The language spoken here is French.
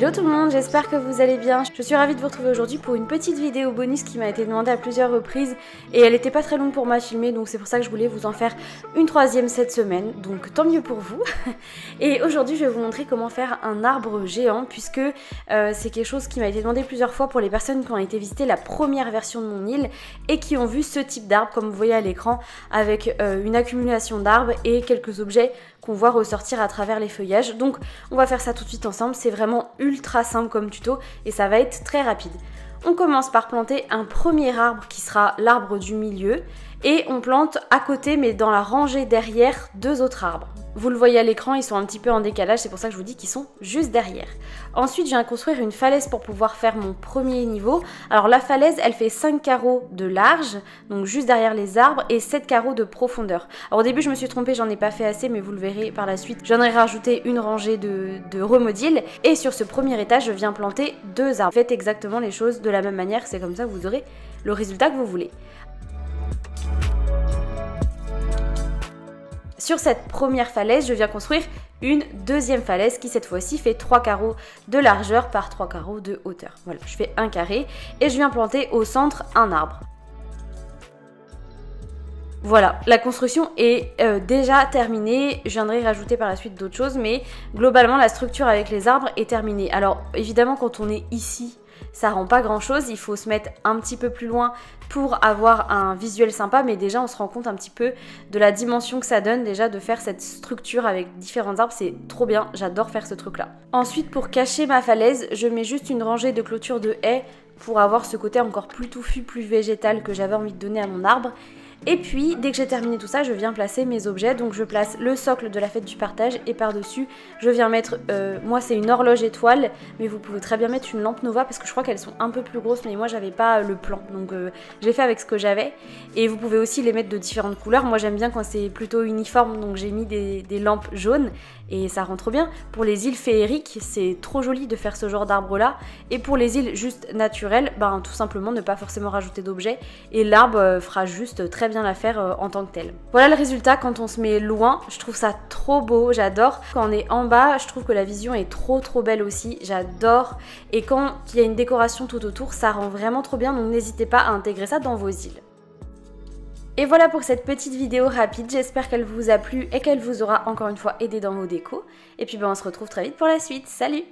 Hello tout le monde, j'espère que vous allez bien. Je suis ravie de vous retrouver aujourd'hui pour une petite vidéo bonus qui m'a été demandée à plusieurs reprises et elle n'était pas très longue pour moi à filmer, donc c'est pour ça que je voulais vous en faire une troisième cette semaine, donc tant mieux pour vous. Et aujourd'hui je vais vous montrer comment faire un arbre géant puisque c'est quelque chose qui m'a été demandé plusieurs fois pour les personnes qui ont été visiter la première version de mon île et qui ont vu ce type d'arbre comme vous voyez à l'écran avec une accumulation d'arbres et quelques objets qu'on voit ressortir à travers les feuillages. Donc on va faire ça tout de suite ensemble, c'est vraiment ultra simple comme tuto et ça va être très rapide. On commence par planter un premier arbre qui sera l'arbre du milieu et on plante à côté mais dans la rangée derrière deux autres arbres. Vous le voyez à l'écran, ils sont un petit peu en décalage, c'est pour ça que je vous dis qu'ils sont juste derrière. Ensuite, je viens construire une falaise pour pouvoir faire mon premier niveau. Alors la falaise, elle fait 5 carreaux de large, donc juste derrière les arbres, et 7 carreaux de profondeur. Alors au début, je me suis trompée, j'en ai pas fait assez, mais vous le verrez par la suite. J'en ai rajouté une rangée de remodils, et sur ce premier étage, je viens planter deux arbres. Faites exactement les choses de la même manière, c'est comme ça que vous aurez le résultat que vous voulez. Sur cette première falaise, je viens construire une deuxième falaise qui cette fois-ci fait 3 carreaux de largeur par 3 carreaux de hauteur. Voilà, je fais un carré et je viens planter au centre un arbre. Voilà, la construction est déjà terminée, je viendrai rajouter par la suite d'autres choses, mais globalement la structure avec les arbres est terminée. Alors évidemment quand on est ici, ça rend pas grand chose, il faut se mettre un petit peu plus loin pour avoir un visuel sympa, mais déjà on se rend compte un petit peu de la dimension que ça donne déjà de faire cette structure avec différents arbres, c'est trop bien, j'adore faire ce truc là. Ensuite pour cacher ma falaise, je mets juste une rangée de clôture de haies pour avoir ce côté encore plus touffu, plus végétal que j'avais envie de donner à mon arbre. Et puis, dès que j'ai terminé tout ça, je viens placer mes objets. Donc je place le socle de la fête du partage et par-dessus, je viens mettre, moi c'est une horloge étoile, mais vous pouvez très bien mettre une lampe Nova parce que je crois qu'elles sont un peu plus grosses, mais moi j'avais pas le plan. Donc j'ai fait avec ce que j'avais. Et vous pouvez aussi les mettre de différentes couleurs. Moi j'aime bien quand c'est plutôt uniforme, donc j'ai mis des lampes jaunes et ça rend trop bien. Pour les îles féeriques, c'est trop joli de faire ce genre d'arbre là. Et pour les îles juste naturelles, ben tout simplement ne pas forcément rajouter d'objets. Et l'arbre fera juste très bien l'affaire en tant que tel. Voilà le résultat quand on se met loin, je trouve ça trop beau, j'adore. Quand on est en bas, je trouve que la vision est trop belle aussi, j'adore. Et quand il y a une décoration tout autour, ça rend vraiment trop bien, donc n'hésitez pas à intégrer ça dans vos îles. Et voilà pour cette petite vidéo rapide, j'espère qu'elle vous a plu et qu'elle vous aura encore une fois aidé dans vos décos. Et puis ben on se retrouve très vite pour la suite, salut!